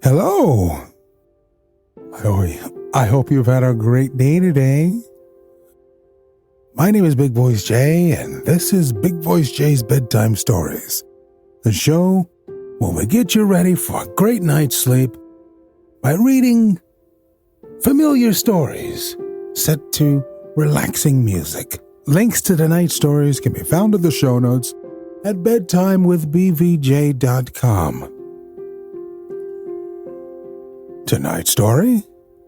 Hello. I hope you've had a great day today. My name is Big Voice Jay, and this is Big Voice Jay's Bedtime Stories, the show where we get you ready for a great night's sleep by reading familiar stories set to relaxing music. Links to tonight's stories can be found in the show notes at bedtimewithbvj.com. Tonight's story: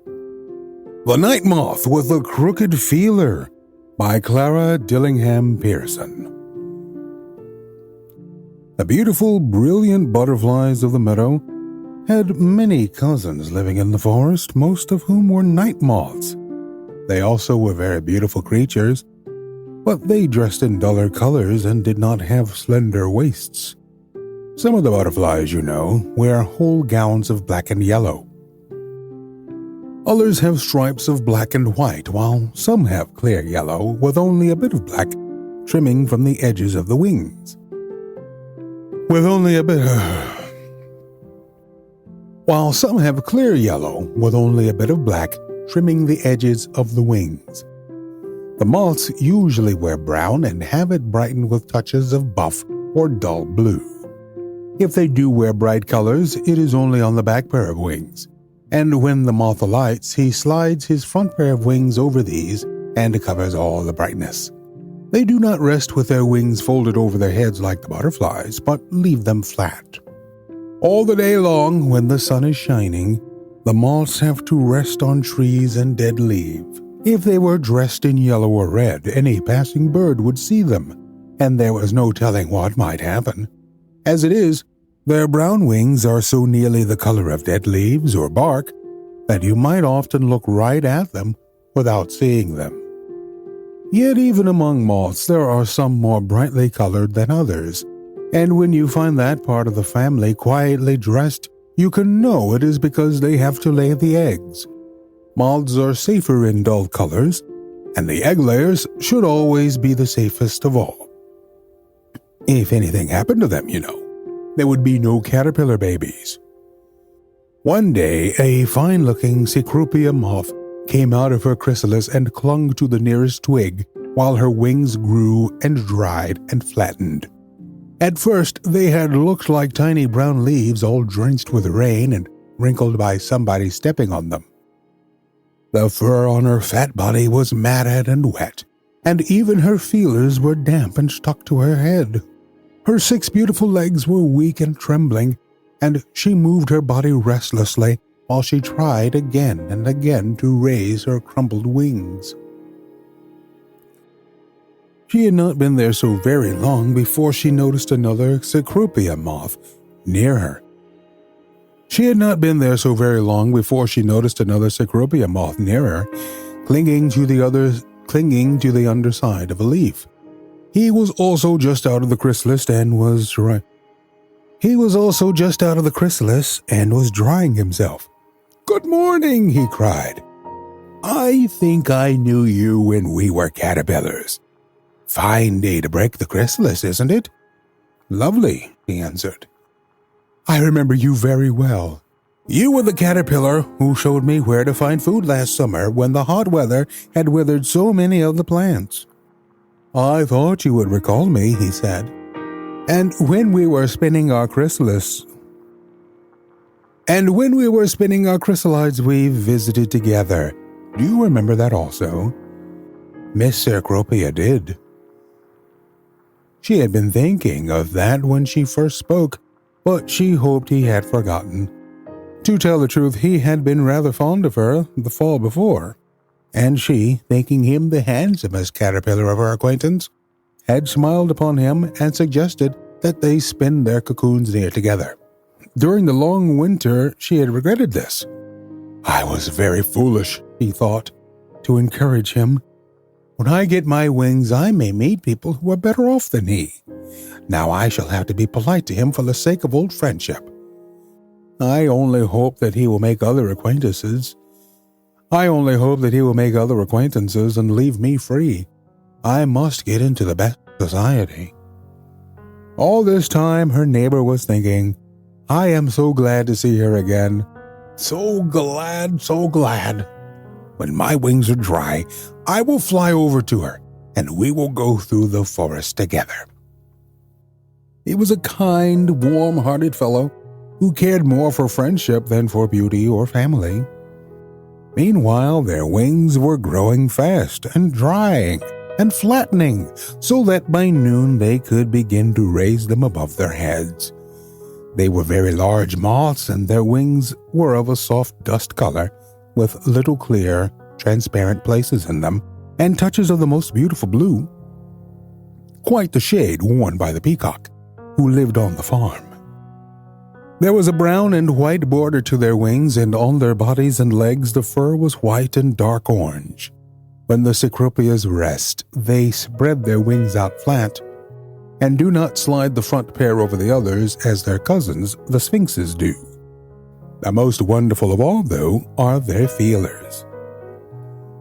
The Night Moth with a Crooked Feeler by Clara Dillingham Pierson. The beautiful, brilliant butterflies of the meadow had many cousins living in the forest, most of whom were night moths. They also were very beautiful creatures, but they dressed in duller colors and did not have slender waists. Some of the butterflies, wear whole gowns of black and yellow. Others have stripes of black and white, while some have clear yellow with only a bit of black trimming from the edges of the wings. While some have clear yellow with only a bit of black trimming the edges of the wings. The moths usually wear brown and have it brightened with touches of buff or dull blue. If they do wear bright colors, it is only on the back pair of wings. And when the moth alights, he slides his front pair of wings over these and covers all the brightness. They do not rest with their wings folded over their heads like the butterflies, but leave them flat. All the day long, when the sun is shining, the moths have to rest on trees and dead leaves. If they were dressed in yellow or red, any passing bird would see them, and there was no telling what might happen. As it is, their brown wings are so nearly the color of dead leaves or bark that you might often look right at them without seeing them. Yet even among moths there are some more brightly colored than others, and when you find that part of the family quietly dressed, you can know it is because they have to lay the eggs. Moths are safer in dull colors, and the egg layers should always be the safest of all. If anything happened to them, there would be no caterpillar babies. One day, a fine-looking Cecropia moth came out of her chrysalis and clung to the nearest twig while her wings grew and dried and flattened. At first, they had looked like tiny brown leaves all drenched with rain and wrinkled by somebody stepping on them. The fur on her fat body was matted and wet, and even her feelers were damp and stuck to her head. Her 6 beautiful legs were weak and trembling, and she moved her body restlessly while she tried again and again to raise her crumpled wings. She had not been there so very long before she noticed another Cecropia moth near her. Clinging to the underside of a leaf. He was also just out of the chrysalis and was drying himself. "Good morning," he cried. "I think I knew you when we were caterpillars. Fine day to break the chrysalis, isn't it?" "Lovely," he answered. "I remember you very well. You were the caterpillar who showed me where to find food last summer when the hot weather had withered so many of the plants." "I thought you would recall me," he said. And when we were spinning our chrysalids, we visited together. Do you remember that also?" Miss Cecropia did. She had been thinking of that when she first spoke, but she hoped he had forgotten. To tell the truth, he had been rather fond of her the fall before, and she, thinking him the handsomest caterpillar of her acquaintance, had smiled upon him and suggested that they spin their cocoons near together. During the long winter, she had regretted this. "I was very foolish," he thought, to encourage him. "When I get my wings, I may meet people who are better off than he. Now I shall have to be polite to him for the sake of old friendship. I only hope that he will make other acquaintances and leave me free. I must get into the best society." All this time, her neighbor was thinking, I am so glad to see her again. So glad, so glad. When my wings are dry, I will fly over to her, and we will go through the forest together." He was a kind, warm-hearted fellow who cared more for friendship than for beauty or family. Meanwhile, their wings were growing fast and drying and flattening, so that by noon they could begin to raise them above their heads. They were very large moths, and their wings were of a soft dust color, with little clear, transparent places in them, and touches of the most beautiful blue, quite the shade worn by the peacock, who lived on the farm. There was a brown and white border to their wings, and on their bodies and legs the fur was white and dark orange. When the Cecropias rest, they spread their wings out flat, and do not slide the front pair over the others as their cousins, the sphinxes, do. The most wonderful of all, though, are their feelers.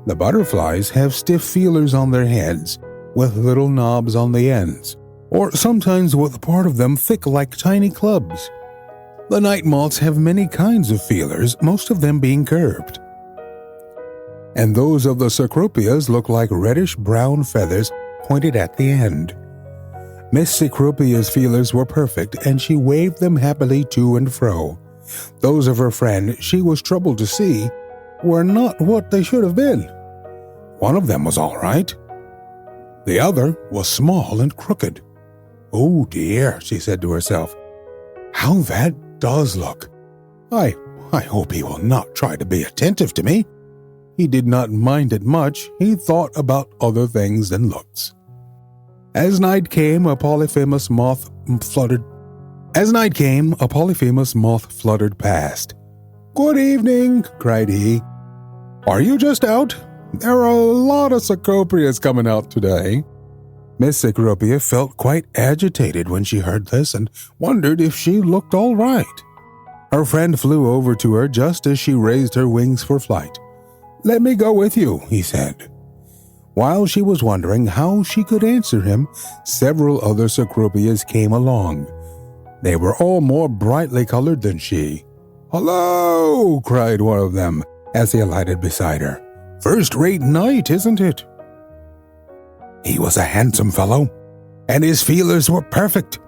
The butterflies have stiff feelers on their heads, with little knobs on the ends, or sometimes with part of them thick like tiny clubs. The night moths have many kinds of feelers, most of them being curved. And those of the Cecropias look like reddish-brown feathers pointed at the end. Miss Cecropia's feelers were perfect, and she waved them happily to and fro. Those of her friend she was troubled to see were not what they should have been. One of them was all right. The other was small and crooked. "Oh dear," she said to herself, "how that does look. I hope he will not try to be attentive to me." He did not mind it much. He thought about other things than looks. As night came, a Polyphemus moth fluttered past. "Good evening," cried he. "Are you just out? There are a lot of Cecropias coming out today." Miss Cecropia felt quite agitated when she heard this and wondered if she looked all right. Her friend flew over to her just as she raised her wings for flight. "Let me go with you," he said. While she was wondering how she could answer him, several other Cecropias came along. They were all more brightly colored than she. "Hello!" cried one of them as he alighted beside her. "First-rate night, isn't it?" He was a handsome fellow, and his feelers were perfect.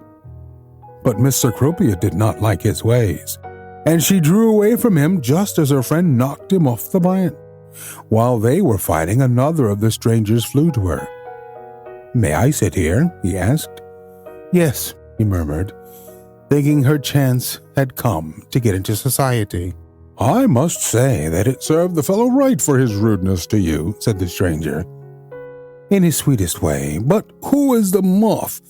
But Miss Cecropia did not like his ways, and she drew away from him just as her friend knocked him off the vine. While they were fighting, another of the strangers flew to her. "May I sit here?" he asked. "Yes," he murmured, thinking her chance had come to get into society. "I must say that it served the fellow right for his rudeness to you," said the stranger. "In his sweetest way. But who is the moth?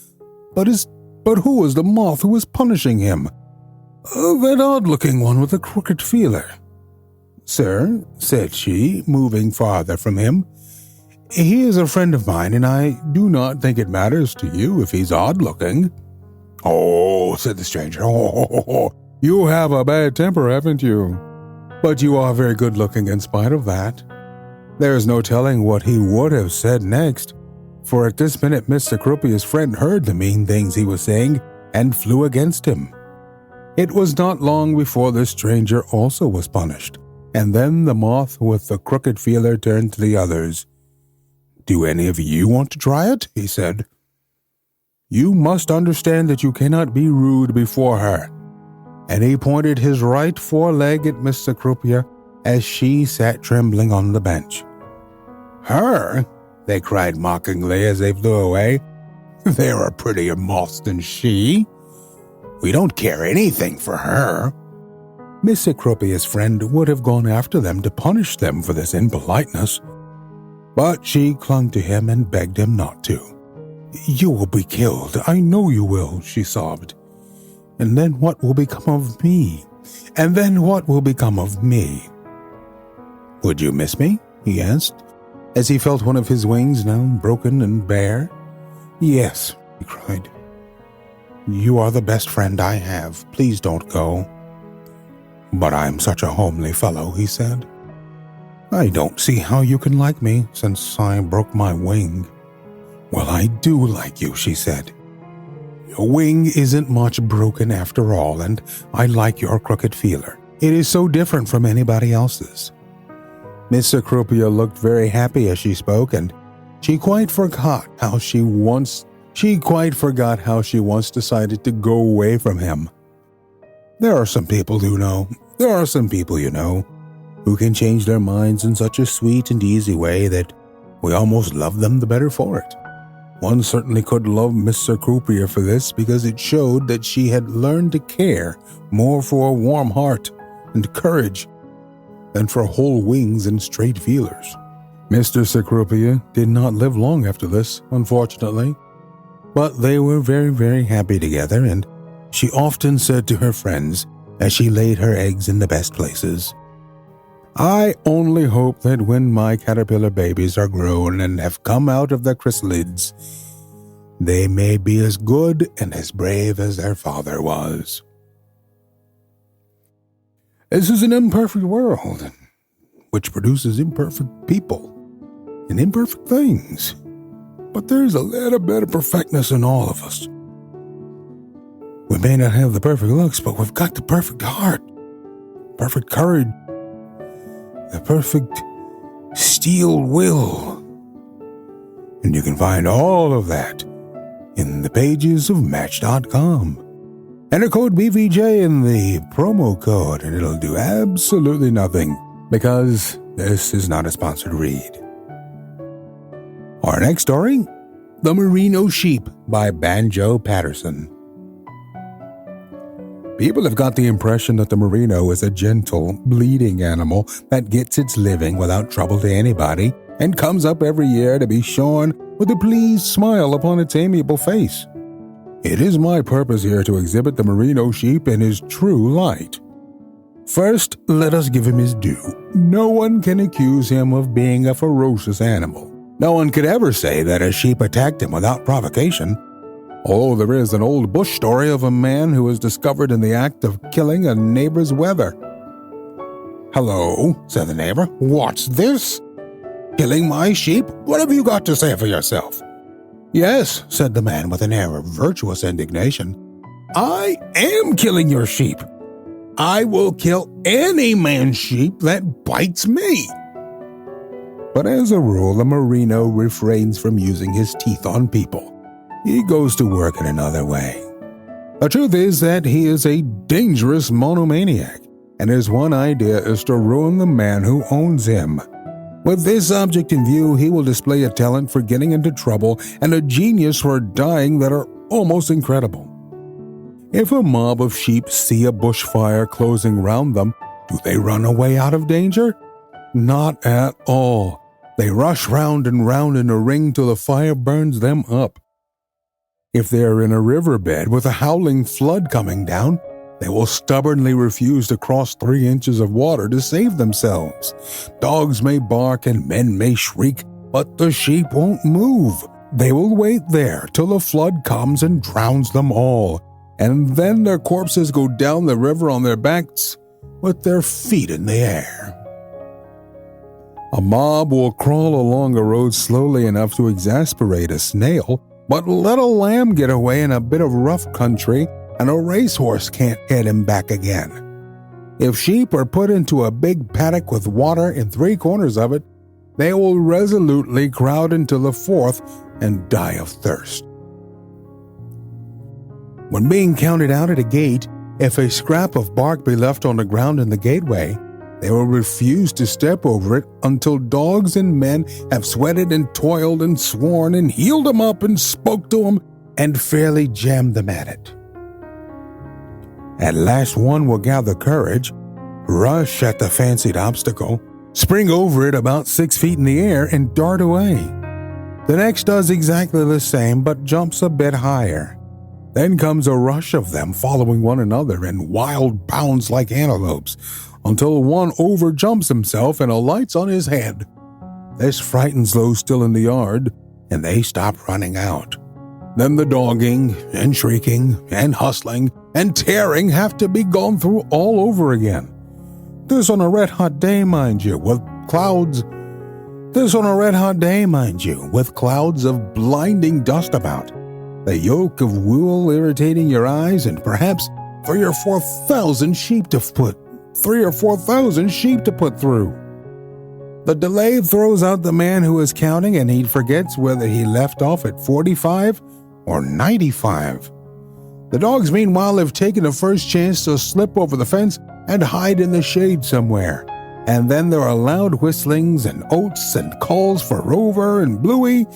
But who is the moth who is punishing him? That odd-looking one with a crooked feeler." "Sir," said she, moving farther from him, "he is a friend of mine, and I do not think it matters to you if he's odd-looking." "Oh," said the stranger, "oh, you have a bad temper, haven't you? But you are very good-looking in spite of that." There is no telling what he would have said next, for at this minute Miss Cecropia's friend heard the mean things he was saying and flew against him. It was not long before the stranger also was punished, and then the moth with the crooked feeler turned to the others. "Do any of you want to try it?" he said. "You must understand that you cannot be rude before her." And he pointed his right foreleg at Miss Cecropia as she sat trembling on the bench. "Her?" they cried mockingly as they flew away. "There are prettier moths than she. We don't care anything for her." Miss Cecropia's friend would have gone after them to punish them for this impoliteness, but she clung to him and begged him not to. "You will be killed, I know you will," she sobbed. "And then what will become of me? And then what will become of me?" "Would you miss me?" he asked, as he felt one of his wings now broken and bare. "Yes," he cried. "You are the best friend I have. Please don't go." "But I'm such a homely fellow," he said. "I don't see how you can like me since I broke my wing." "Well, I do like you," she said. Your wing isn't much broken after all, and I like your crooked feeler. It is so different from anybody else's." Miss Cecropia looked very happy as she spoke, and she quite forgot how she once decided to go away from him. There are some people, you know, who can change their minds in such a sweet and easy way that we almost love them the better for it. One certainly could love Miss Cecropia for this, because it showed that she had learned to care more for a warm heart and courage than for whole wings and straight feelers. Mr. Cecropia did not live long after this, unfortunately, but they were very, very happy together, and she often said to her friends, as she laid her eggs in the best places, "I only hope that when my caterpillar babies are grown and have come out of their chrysalids, they may be as good and as brave as their father was." This is an imperfect world, which produces imperfect people and imperfect things. But there's a little bit of perfectness in all of us. We may not have the perfect looks, but we've got the perfect heart, perfect courage, the perfect steel will. And you can find all of that in the pages of Match.com. Enter code BVJ in the promo code, and it'll do absolutely nothing, because this is not a sponsored read. Our next story, The Merino Sheep by Banjo Patterson. People have got the impression that the merino is a gentle, bleeding animal that gets its living without trouble to anybody and comes up every year to be shorn with a pleased smile upon its amiable face. It is my purpose here to exhibit the merino sheep in his true light. First, let us give him his due. No one can accuse him of being a ferocious animal. No one could ever say that a sheep attacked him without provocation. Although there is an old bush story of a man who was discovered in the act of killing a neighbor's wether. "Hello," said the neighbor. "What's this? Killing my sheep? What have you got to say for yourself?" "Yes," said the man with an air of virtuous indignation. "I am killing your sheep. I will kill any man's sheep that bites me." But as a rule, the merino refrains from using his teeth on people. He goes to work in another way. The truth is that he is a dangerous monomaniac, and his one idea is to ruin the man who owns him. With this object in view, he will display a talent for getting into trouble and a genius for dying that are almost incredible. If a mob of sheep see a bushfire closing round them, do they run away out of danger? Not at all. They rush round and round in a ring till the fire burns them up. If they are in a riverbed with a howling flood coming down, they will stubbornly refuse to cross 3 inches of water to save themselves. Dogs may bark and men may shriek, but the sheep won't move. They will wait there till the flood comes and drowns them all, and then their corpses go down the river on their backs with their feet in the air. A mob will crawl along a road slowly enough to exasperate a snail, but let a lamb get away in a bit of rough country, and a racehorse can't head him back again. If sheep are put into a big paddock with water in 3 corners of it, they will resolutely crowd into the 4th and die of thirst. When being counted out at a gate, if a scrap of bark be left on the ground in the gateway, they will refuse to step over it until dogs and men have sweated and toiled and sworn and heeled them up and spoke to them and fairly jammed them at it. At last one will gather courage, rush at the fancied obstacle, spring over it about 6 feet in the air, and dart away. The next does exactly the same, but jumps a bit higher. Then comes a rush of them following one another in wild bounds like antelopes, until one overjumps himself and alights on his head. This frightens those still in the yard, and they stop running out. Then the dogging and shrieking and hustling and tearing have to be gone through all over again. This on a red-hot day, mind you, with clouds of blinding dust about. the yoke of wool irritating your eyes, and perhaps 3,000 or 4,000 sheep to put through. The delay throws out the man who is counting, and he forgets whether he left off at 45 or 95. The dogs, meanwhile, have taken the first chance to slip over the fence and hide in the shade somewhere. And then there are loud whistlings and oaths and calls for Rover and Bluey.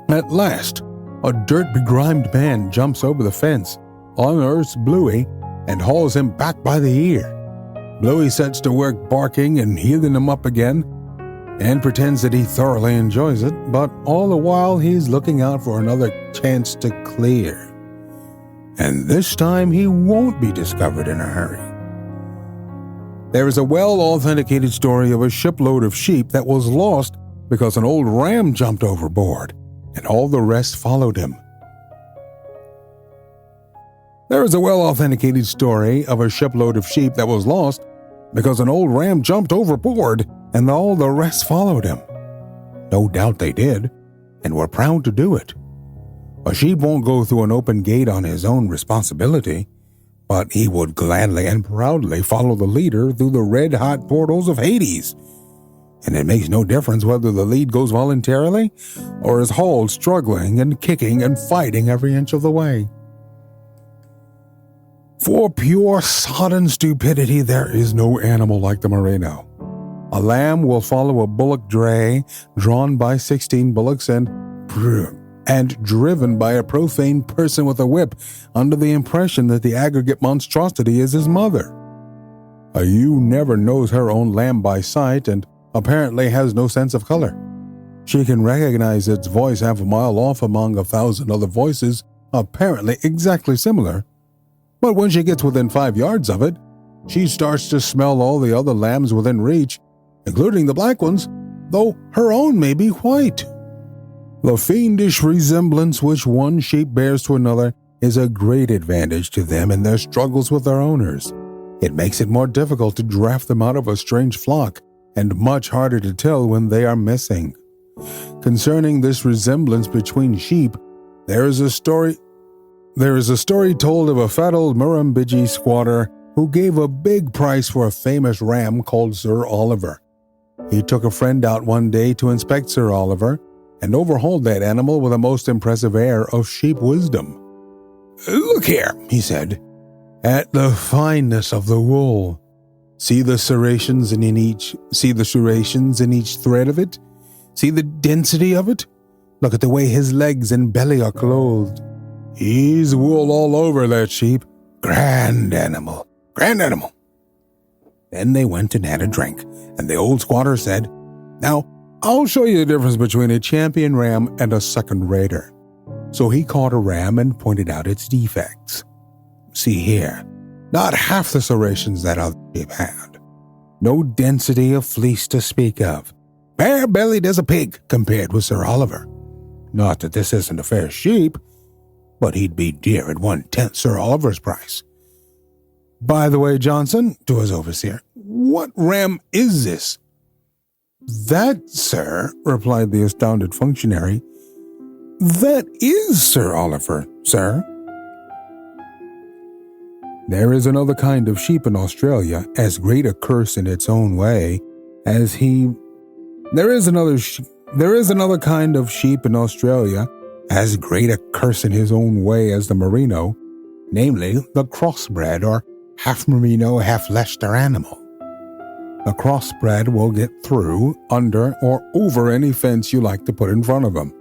At last, a dirt-begrimed man jumps over the fence, unearths Bluey, and hauls him back by the ear. Bluey sets to work barking and heeling him up again, and pretends that he thoroughly enjoys it, but all the while he's looking out for another chance to clear. And this time he won't be discovered in a hurry. There is a well-authenticated story of a shipload of sheep that was lost because an old ram jumped overboard, and all the rest followed him. There is a well-authenticated story of a shipload of sheep that was lost because an old ram jumped overboard, and all the rest followed him. No doubt they did, and were proud to do it. A sheep won't go through an open gate on his own responsibility, but he would gladly and proudly follow the leader through the red-hot portals of Hades. And it makes no difference whether the lead goes voluntarily or is hauled struggling and kicking and fighting every inch of the way. For pure sodden stupidity, there is no animal like the Merino. A lamb will follow a bullock dray drawn by 16 bullocks and driven by a profane person with a whip under the impression that the aggregate monstrosity is his mother. A ewe never knows her own lamb by sight and apparently has no sense of color. She can recognize its voice half a mile off among 1,000 other voices apparently exactly similar, but when she gets within 5 yards of it, she starts to smell all the other lambs within reach, including the black ones, though her own may be white. The fiendish resemblance which one sheep bears to another is a great advantage to them in their struggles with their owners. It makes it more difficult to draft them out of a strange flock, and much harder to tell when they are missing. Concerning this resemblance between sheep, there is a story told of a fat old Murrumbidgee squatter who gave a big price for a famous ram called Sir Oliver. He took a friend out one day to inspect Sir Oliver and overhauled that animal with a most impressive air of sheep wisdom. "Look here," he said, "at the fineness of the wool. See the serrations in each thread of it? See the density of it? Look at the way his legs and belly are clothed. He's wool all over that sheep. Grand animal, grand animal." Then they went and had a drink, and the old squatter said, "Now, I'll show you the difference between a champion ram and a second-rater." So he caught a ram and pointed out its defects. "See here, not half the serrations that other sheep had. No density of fleece to speak of. Bare-bellied as a pig compared with Sir Oliver. Not that this isn't a fair sheep, but he'd be dear at 1/10 Sir Oliver's price. By the way, Johnson," to his overseer, "what ram is this?" "That, sir," replied the astounded functionary, "that is Sir Oliver, sir." There is another kind of sheep in Australia, as great a curse in its own way as he. There is another kind of sheep in Australia, as great a curse in his own way as the Merino, namely the crossbred or half Merino, half Leicester animal. The crossbred will get through, under, or over any fence you like to put in front of him.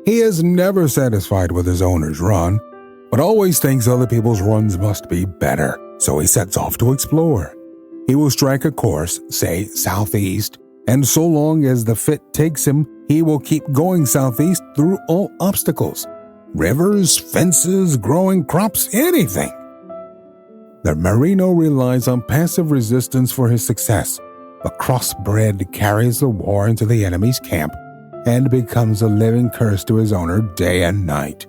He is never satisfied with his owner's run, but always thinks other people's runs must be better, so he sets off to explore. He will strike a course, say southeast, and so long as the fit takes him, he will keep going southeast through all obstacles, rivers, fences, growing crops, anything. The Merino relies on passive resistance for his success. The crossbred carries the war into the enemy's camp and becomes a living curse to his owner day and night.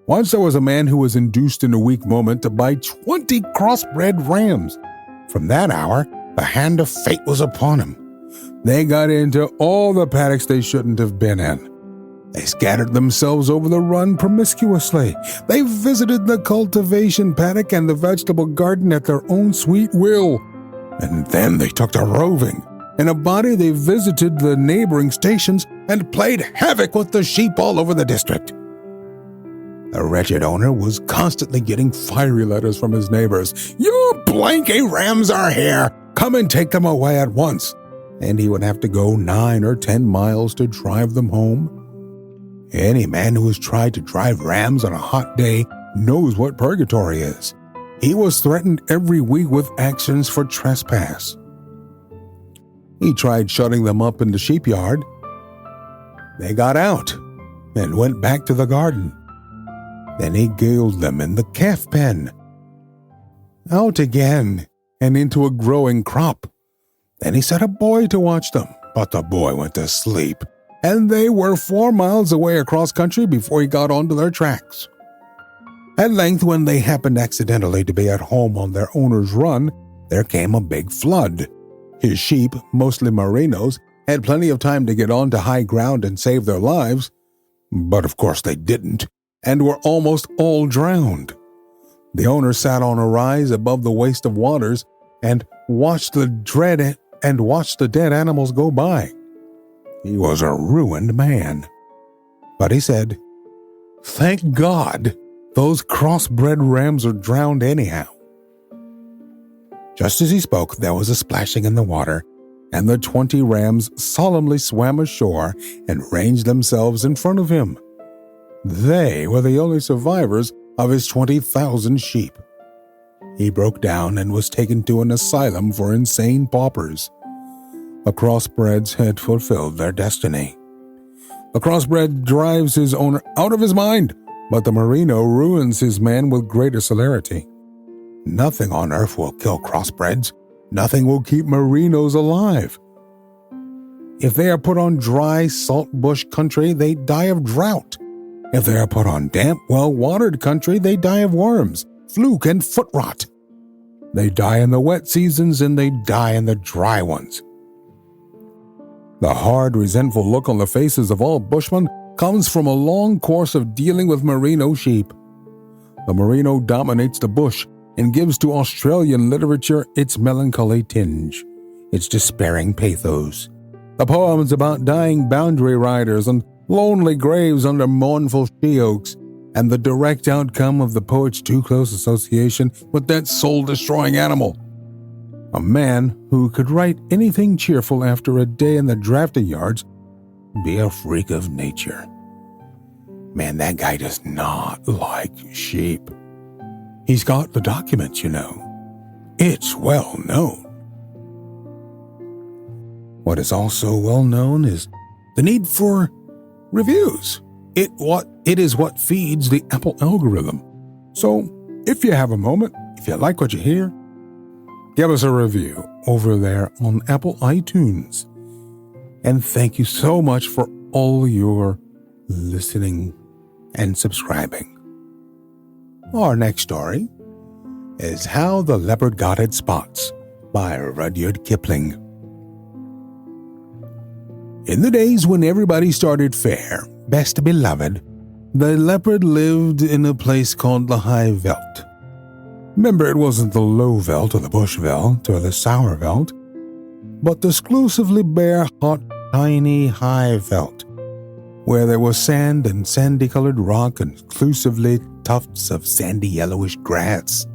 Once there was a man who was induced in a weak moment to buy 20 crossbred rams. From that hour, the hand of fate was upon him. They got into all the paddocks they shouldn't have been in. They scattered themselves over the run promiscuously. They visited the cultivation paddock and the vegetable garden at their own sweet will. And then they took to roving. In a body, they visited the neighboring stations and played havoc with the sheep all over the district. The wretched owner was constantly getting fiery letters from his neighbors. "Your blanky rams are here! Come and take them away at once!" And he would have to go 9 or 10 miles to drive them home. Any man who has tried to drive rams on a hot day knows what purgatory is. He was threatened every week with actions for trespass. He tried shutting them up in the sheep yard. They got out and went back to the garden. Then he galed them in the calf pen. Out again and into a growing crop. Then he set a boy to watch them, but the boy went to sleep, and they were 4 miles away across country before he got onto their tracks. At length, when they happened accidentally to be at home on their owner's run, there came a big flood. His sheep, mostly Merinos, had plenty of time to get onto high ground and save their lives, but of course they didn't, and were almost all drowned. The owner sat on a rise above the waste of waters and watched the dead animals go by. He was a ruined man. But he said, "Thank God, those crossbred rams are drowned anyhow." Just as he spoke, there was a splashing in the water, and the 20 rams solemnly swam ashore and ranged themselves in front of him. They were the only survivors of his 20,000 sheep. He broke down and was taken to an asylum for insane paupers. The crossbreds had fulfilled their destiny. The crossbred drives his owner out of his mind, but the Merino ruins his man with greater celerity. Nothing on earth will kill crossbreds. Nothing will keep Merinos alive. If they are put on dry, salt bush country, they die of drought. If they are put on damp, well-watered country, they die of worms, fluke, and foot rot. They die in the wet seasons and they die in the dry ones. The hard, resentful look on the faces of all bushmen comes from a long course of dealing with Merino sheep. The Merino dominates the bush and gives to Australian literature its melancholy tinge, its despairing pathos. The poems about dying boundary riders and lonely graves under mournful she-oaks, and the direct outcome of the poet's too close association with that soul-destroying animal. A man who could write anything cheerful after a day in the drafting yards be a freak of nature. Man, that guy does not like sheep. He's got the documents, you know. It's well known. What is also well known is the need for reviews. It is what feeds the Apple algorithm. So, if you have a moment, if you like what you hear, give us a review over there on Apple iTunes. And thank you so much for all your listening and subscribing. Our next story is How the Leopard Got Its Spots by Rudyard Kipling. In the days when everybody started fair, best beloved, the leopard lived in a place called the High Veld. Remember, it wasn't the low veld or the bush veld or the sour veld, but the exclusively bare, hot, tiny high veld, where there was sand and sandy-colored rock and exclusively tufts of sandy yellowish grass.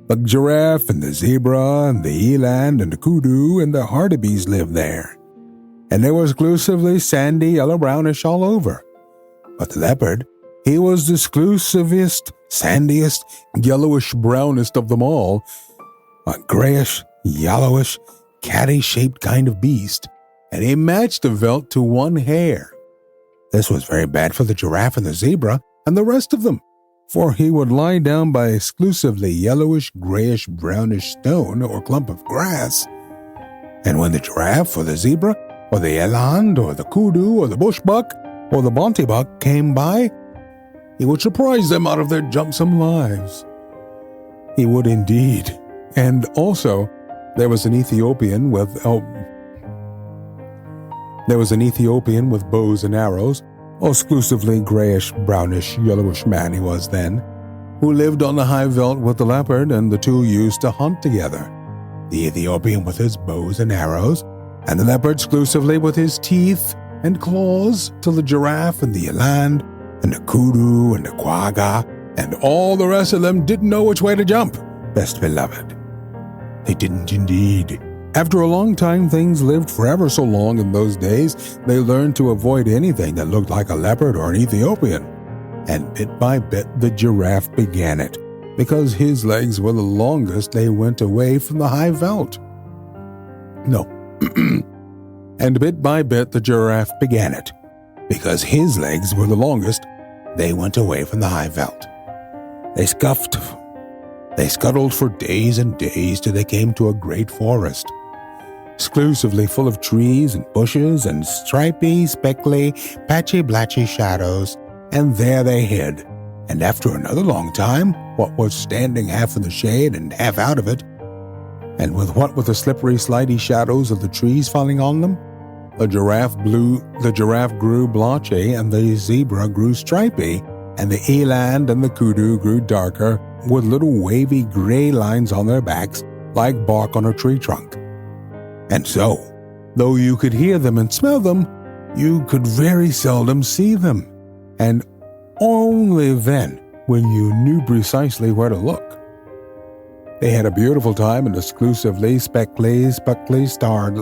The giraffe and the zebra and the eland and the kudu and the hartebeest lived there, and they were exclusively sandy yellow-brownish all over. But the leopard, he was the exclusivest, sandiest, yellowish-brownest of them all, a grayish, yellowish, caddy-shaped kind of beast, and he matched the veld to one hair. This was very bad for the giraffe and the zebra and the rest of them, for he would lie down by exclusively yellowish, grayish, brownish stone or clump of grass, and when the giraffe or the zebra or the eland or the kudu or the bushbuck or the bontebuck came by, he would surprise them out of their jumpsome lives. He would indeed. And also, there was an Ethiopian with bows and arrows exclusively grayish, brownish, yellowish man he was then, who lived on the high veldt with the leopard, and the two used to hunt together. The Ethiopian with his bows and arrows, and the leopard exclusively with his teeth and claws, till the giraffe and the eland and the kudu and the quagga and all the rest of them didn't know which way to jump, best beloved. They didn't indeed. After a long time, things lived forever so long in those days, they learned to avoid anything that looked like a leopard or an Ethiopian. And bit by bit the giraffe began it. Because his legs were the longest, they went away from the high veldt. No. And bit by bit the giraffe began it. Because his legs were the longest, they went away from the high veldt. They scuttled for days and days till they came to a great forest, exclusively full of trees and bushes and stripy, speckly, patchy-blatchy shadows, and there they hid. And after another long time, what was standing half in the shade and half out of it, and with the slippery, slidey shadows of the trees falling on them, the giraffe grew blotchy, and the zebra grew stripy, and the eland and the kudu grew darker, with little wavy gray lines on their backs, like bark on a tree trunk. And so, though you could hear them and smell them, you could very seldom see them, and only then when you knew precisely where to look. They had a beautiful time in the exclusively speckly starred.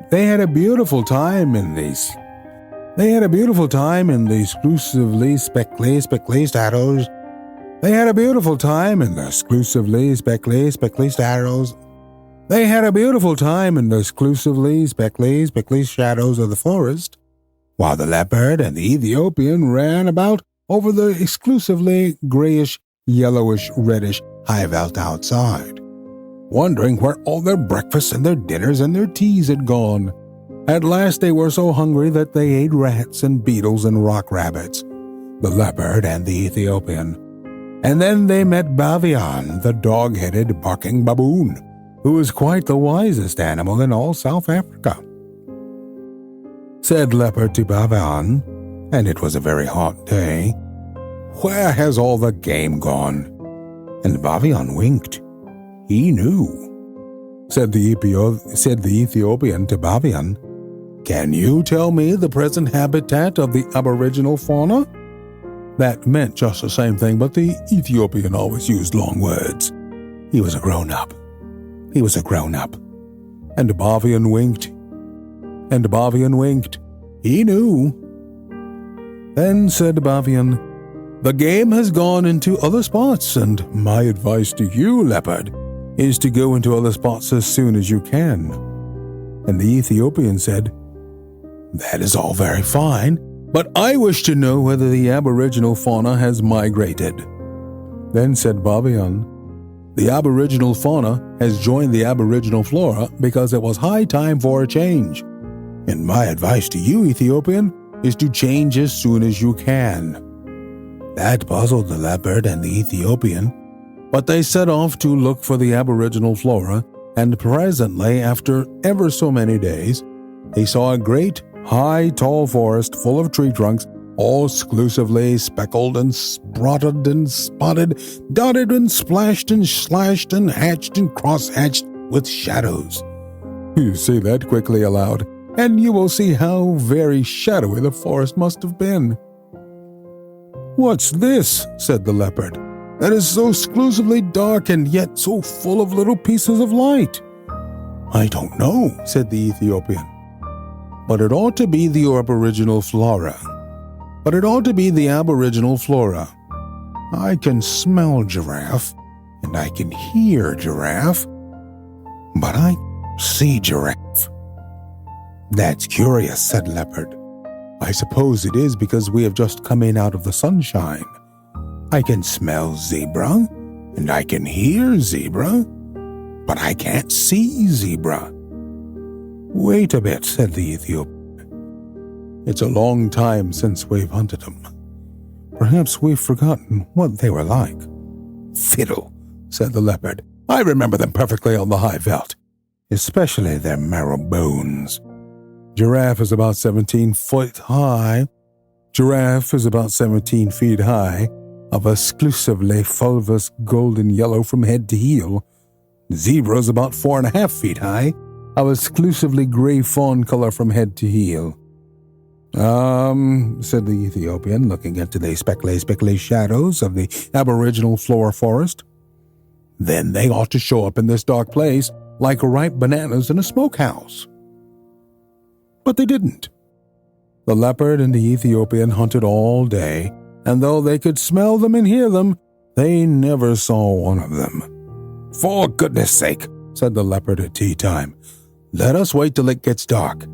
They had a beautiful time in the exclusively speckly shadows. They had a beautiful time in the exclusively speckly shadows. They had a beautiful time in the exclusively speckly shadows of the forest, while the leopard and the Ethiopian ran about over the exclusively grayish, yellowish, reddish high veldt outside, wondering where all their breakfasts and their dinners and their teas had gone. At last they were so hungry that they ate rats and beetles and rock rabbits, the leopard and the Ethiopian. And then they met Bavian, the dog-headed barking baboon, who was quite the wisest animal in all South Africa. Said Leopard to Bavian, and it was a very hot day, "Where has all the game gone?" And Bavian winked. He knew. Said the Ethiopian to Bavian, "Can you tell me the present habitat of the aboriginal fauna?" That meant just the same thing, but the Ethiopian always used long words. He was a grown-up. And Bavian winked. He knew. Then said Bavian, "The game has gone into other spots, and my advice to you, Leopard, is to go into other spots as soon as you can." And the Ethiopian said, "That is all very fine, but I wish to know whether the aboriginal fauna has migrated." Then said Bavian, "The aboriginal fauna has joined the aboriginal flora because it was high time for a change. And my advice to you, Ethiopian, is to change as soon as you can." That puzzled the leopard and the Ethiopian, but they set off to look for the aboriginal flora, and presently, after ever so many days, they saw a great, high, tall forest full of tree trunks, all exclusively speckled and spotted and spotted, dotted and splashed and slashed and hatched and cross-hatched with shadows. You say that quickly aloud, and you will see how very shadowy the forest must have been. "What's this?" said the leopard, "that is so exclusively dark and yet so full of little pieces of light?" "I don't know," said the Ethiopian, "but it ought to be the aboriginal flora. I can smell giraffe, and I can hear giraffe, but I see giraffe." "That's curious," said Leopard. "I suppose it is because we have just come in out of the sunshine. I can smell zebra, and I can hear zebra, but I can't see zebra." "Wait a bit," said the Ethiopian. "It's a long time since we've hunted them. Perhaps we've forgotten what they were like." "Fiddle," said the leopard. "I remember them perfectly on the high veldt, especially their marrow bones. Giraffe is about 17 feet high. Giraffe is about 17 feet high, of exclusively fulvous golden yellow from head to heel. Zebra is about 4.5 feet high, of exclusively gray fawn color from head to heel. Said the Ethiopian, looking into the speckly shadows of the aboriginal flora forest. Then they ought to show up in this dark place like ripe bananas in a smokehouse. But they didn't. The leopard and the Ethiopian hunted all day, and though they could smell them and hear them, they never saw one of them. "For goodness sake," said the leopard at tea time, "let us wait till it gets dark.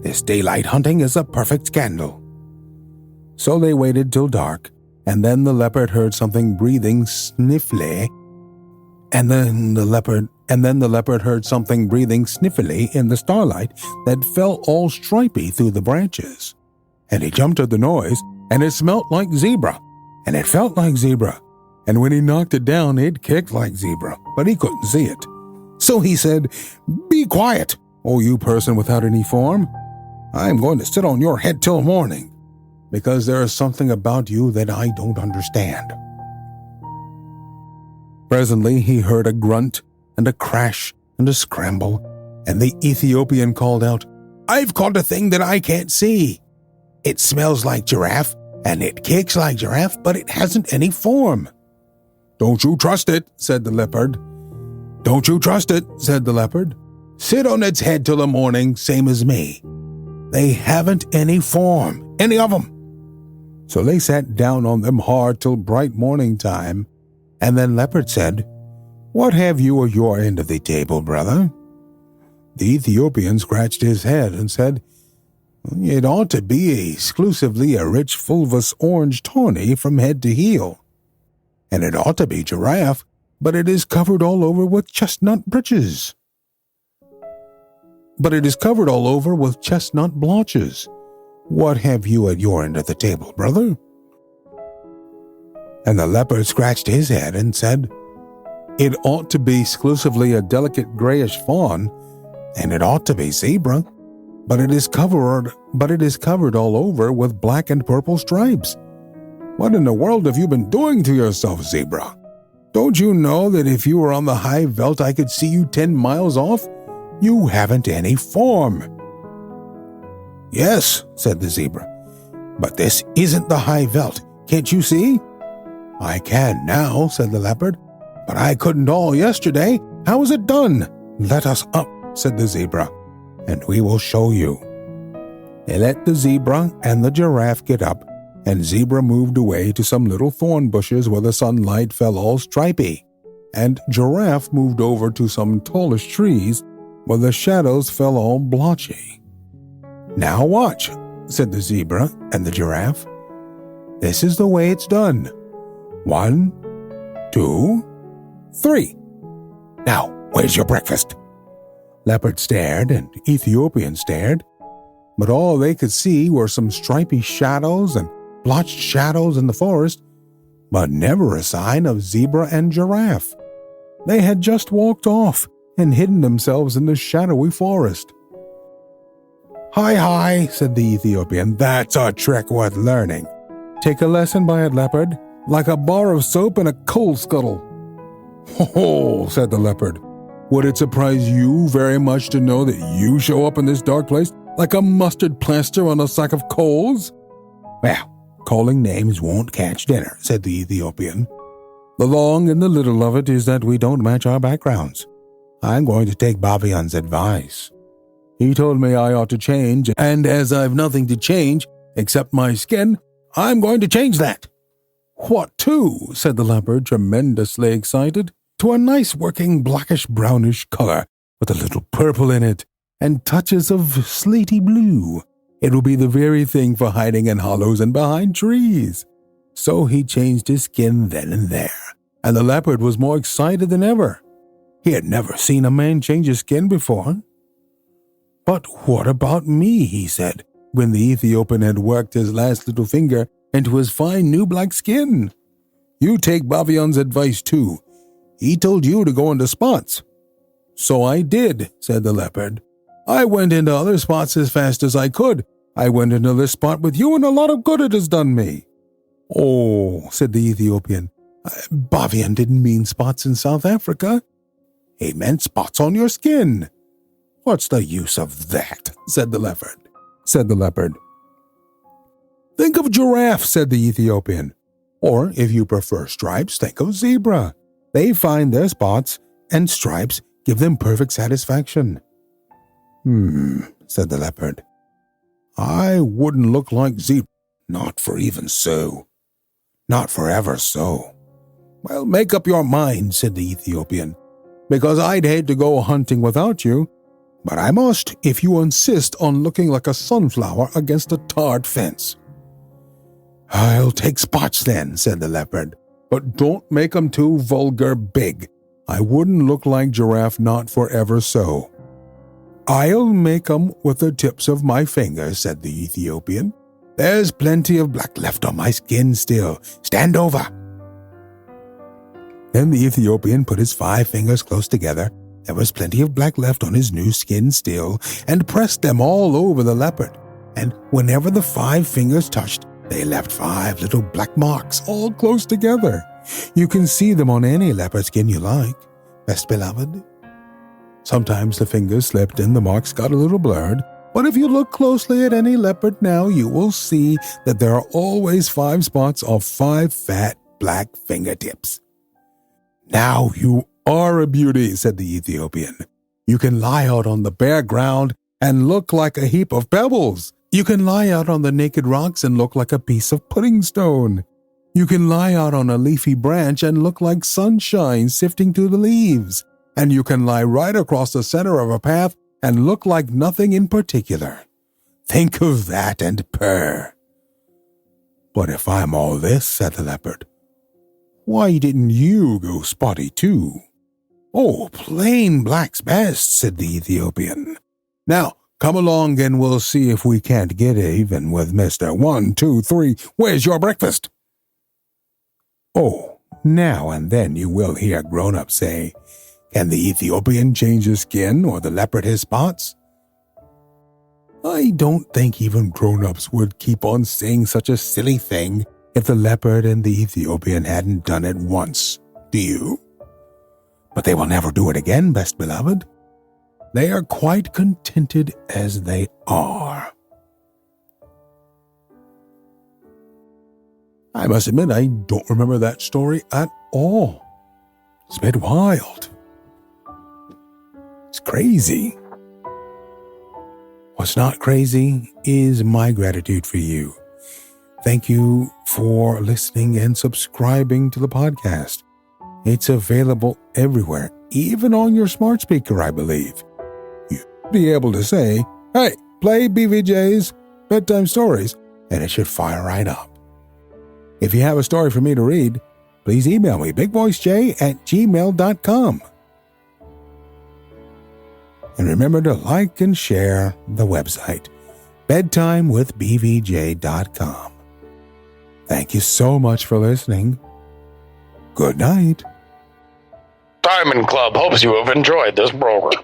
This daylight hunting is a perfect scandal." So they waited till dark, and then the leopard heard something breathing sniffly, and then the leopard heard something breathing sniffily in the starlight that fell all stripy through the branches. And he jumped at the noise, and it smelt like zebra, and it felt like zebra, and when he knocked it down, it kicked like zebra, but he couldn't see it. So he said, "Be quiet, oh you person without any form. I'm going to sit on your head till morning, because there is something about you that I don't understand." Presently he heard a grunt and a crash and a scramble, and the Ethiopian called out, "I've caught a thing that I can't see. It smells like giraffe, and it kicks like giraffe, but it hasn't any form." "Don't you trust it," said the leopard. "Don't you trust it," said the leopard. "Sit on its head till the morning, same as me. They haven't any form, any of them." So they sat down on them hard till bright morning time, and then Leopard said, "What have you at your end of the table, brother?" The Ethiopian scratched his head and said, "It ought to be exclusively a rich fulvous orange tawny from head to heel. And it ought to be giraffe, but it is covered all over with chestnut breeches. But it is covered all over with chestnut blotches. What have you at your end of the table, brother?" And the leopard scratched his head and said, "It ought to be exclusively a delicate grayish fawn, and it ought to be zebra, but it is covered all over with black and purple stripes. What in the world have you been doing to yourself, zebra? Don't you know that if you were on the high veld I could see you 10 miles off? You haven't any form." "Yes," said the zebra, "but this isn't the high veld. Can't you see?" "I can now," said the leopard, "but I couldn't all yesterday. How is it done?" "Let us up," said the zebra, "and we will show you." They let the zebra and the giraffe get up, and zebra moved away to some little thorn bushes where the sunlight fell all stripy, and giraffe moved over to some tallish trees where the shadows fell all blotchy. "Now watch," said the zebra and the giraffe. "This is the way it's done. 1, 2, 3. Now, where's your breakfast?" Leopard stared and Ethiopian stared, but all they could see were some stripy shadows and blotched shadows in the forest, but never a sign of zebra and giraffe. They had just walked off and hidden themselves in the shadowy forest. Hi, said the Ethiopian, "that's a trick worth learning. Take a lesson by it, leopard, like a bar of soap in a coal scuttle." "Ho, said the leopard. "Would it surprise you very much to know that you show up in this dark place like a mustard plaster on a sack of coals?" "Well, calling names won't catch dinner," said the Ethiopian. "The long and the little of it is that we don't match our backgrounds. I'm going to take Bavion's advice. He told me I ought to change, and as I've nothing to change except my skin, I'm going to change that." "What to?" said the leopard, tremendously excited. "To a nice working blackish-brownish color with a little purple in it and touches of slaty blue. It will be the very thing for hiding in hollows and behind trees." So he changed his skin then and there, and the leopard was more excited than ever. He had never seen a man change his skin before. "But what about me?" he said, when the Ethiopian had worked his last little finger into his fine new black skin. "You take Bavion's advice too. He told you to go into spots." "So I did," said the leopard. I went into other spots as fast as I could. I went into this spot with you, and a lot of good it has done me." "Oh," said the Ethiopian, "Bavian didn't mean spots in South Africa. He meant spots on your skin." "What's the use of that?" said the leopard. "Think of giraffe," said the Ethiopian. "Or, if you prefer stripes, think of zebra. They find their spots, and stripes give them perfect satisfaction." Said the leopard. "I wouldn't look like zebra, not for even so. Not for ever so." "Well, make up your mind," said the Ethiopian, "because I'd hate to go hunting without you, but I must if you insist on looking like a sunflower against a tarred fence." "I'll take spots then," said the leopard, "but don't make 'em too vulgar big. I wouldn't look like giraffe, not for ever so." "I'll make 'em with the tips of my fingers," said the Ethiopian. "There's plenty of black left on my skin still. Stand over." Then the Ethiopian put his 5 fingers close together. There was plenty of black left on his new skin still, and pressed them all over the leopard. And whenever the 5 fingers touched, they left 5 little black marks all close together. You can see them on any leopard skin you like, best beloved. Sometimes the fingers slipped and the marks got a little blurred, but if you look closely at any leopard now, you will see that there are always 5 spots of 5 fat black fingertips. "Now you are a beauty," said the Ethiopian. "You can lie out on the bare ground and look like a heap of pebbles. You can lie out on the naked rocks and look like a piece of pudding stone. You can lie out on a leafy branch and look like sunshine sifting through the leaves. And you can lie right across the center of a path and look like nothing in particular. Think of that and purr." "But if I'm all this," said the leopard, "why didn't you go spotty too?" "Oh, plain black's best," said the Ethiopian. "Now, come along and we'll see if we can't get even with Mr. 1, 2, 3. Where's your breakfast?" Oh, now and then you will hear grown-ups say, "Can the Ethiopian change his skin or the leopard his spots?" I don't think even grown-ups would keep on saying such a silly thing if the leopard and the Ethiopian hadn't done it once, do you? But they will never do it again, best beloved. They are quite contented as they are. I must admit, I don't remember that story at all. It's a bit wild. It's crazy. What's not crazy is my gratitude for you. Thank you for listening and subscribing to the podcast. It's available everywhere, even on your smart speaker, I believe. You'll be able to say, "Hey, play BVJ's Bedtime Stories," and it should fire right up. If you have a story for me to read, please email me, bigvoicej@gmail.com. And remember to like and share the website, bedtimewithbvj.com. Thank you so much for listening. Good night. Diamond Club hopes you have enjoyed this program.